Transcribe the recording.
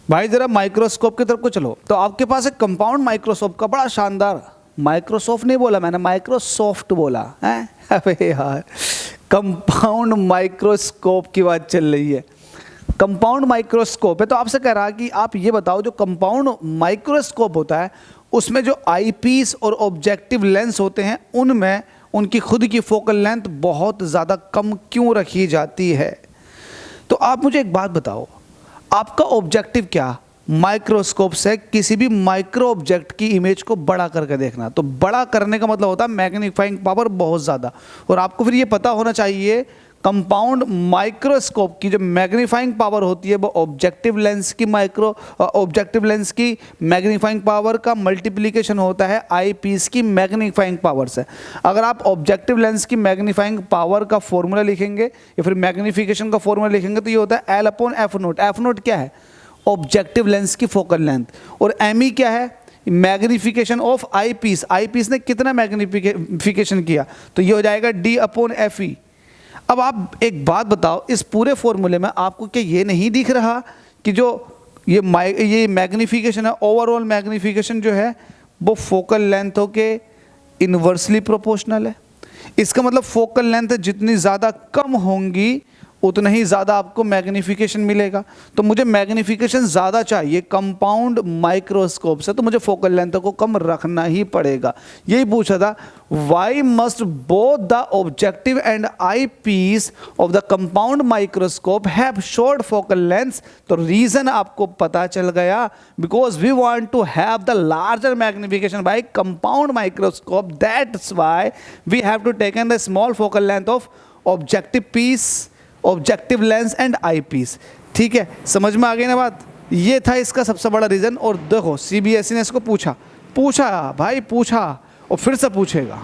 भाई जरा माइक्रोस्कोप की तरफ को चलो। तो आपके पास एक कंपाउंड माइक्रोस्कोप का बड़ा शानदार, माइक्रोसॉफ्ट नहीं बोला मैंने, माइक्रोसॉफ्ट बोला है। अबे यार, कंपाउंड माइक्रोस्कोप की बात चल रही है। कंपाउंड माइक्रोस्कोप है, तो आपसे कह रहा कि आप ये बताओ जो कंपाउंड माइक्रोस्कोप होता है उसमें जो आईपीस और ऑब्जेक्टिव लेंस होते हैं उनमें उनकी खुद की फोकल लेंथ बहुत ज़्यादा कम क्यों रखी जाती है। तो आप मुझे एक बात बताओ, आपका ऑब्जेक्टिव क्या, माइक्रोस्कोप से किसी भी माइक्रो ऑब्जेक्ट की इमेज को बड़ा करके देखना। तो बड़ा करने का मतलब होता है मैग्नीफाइंग पावर बहुत ज़्यादा। और आपको फिर ये पता होना चाहिए कंपाउंड माइक्रोस्कोप की जो मैग्नीफाइंग पावर होती है वो ऑब्जेक्टिव लेंस की मैग्नीफाइंग पावर का मल्टीप्लिकेशन होता है आईपीस की मैग्नीफाइंग पावर से। अगर आप ऑब्जेक्टिव लेंस की मैग्नीफाइंग पावर का फॉर्मूला लिखेंगे या फिर मैग्नीफिकेशन का फॉर्मूला लिखेंगे तो ये होता है L/F0। F0 क्या है, ऑब्जेक्टिव लेंस की फोकल लेंथ, और ME क्या है, मैग्नीफिकेशन ऑफ आईपीस। आईपीस ने कितना मैग्नीफिकेशन किया, तो ये हो जाएगा D/FE। अब आप एक बात बताओ, इस पूरे फॉर्मूले में आपको क्या ये नहीं दिख रहा कि जो ये मैग्नीफिकेशन है, ओवरऑल मैग्नीफिकेशन जो है वो फोकल लेंथों के इन्वर्सली प्रोपोर्शनल है। इसका मतलब फोकल लेंथ जितनी ज़्यादा कम होंगी उतना ही ज़्यादा आपको मैग्नीफिकेशन मिलेगा। तो मुझे मैग्नीफिकेशन ज़्यादा चाहिए कंपाउंड माइक्रोस्कोप से, तो मुझे फोकल लेंथ को कम रखना ही पड़ेगा। यही पूछा था, why must both the objective and eye piece of the compound microscope have short focal length. तो रीज़न आपको पता चल गया, because we want to have the larger magnification by compound microscope, that's why we have to taken the small focal length of objective piece, objective lens and eye piece. ठीक है, समझ में आ गई ना बात। ये था इसका सबसे बड़ा रीज़न। और देखो CBSE ने इसको पूछा भाई, पूछा और फिर से पूछेगा।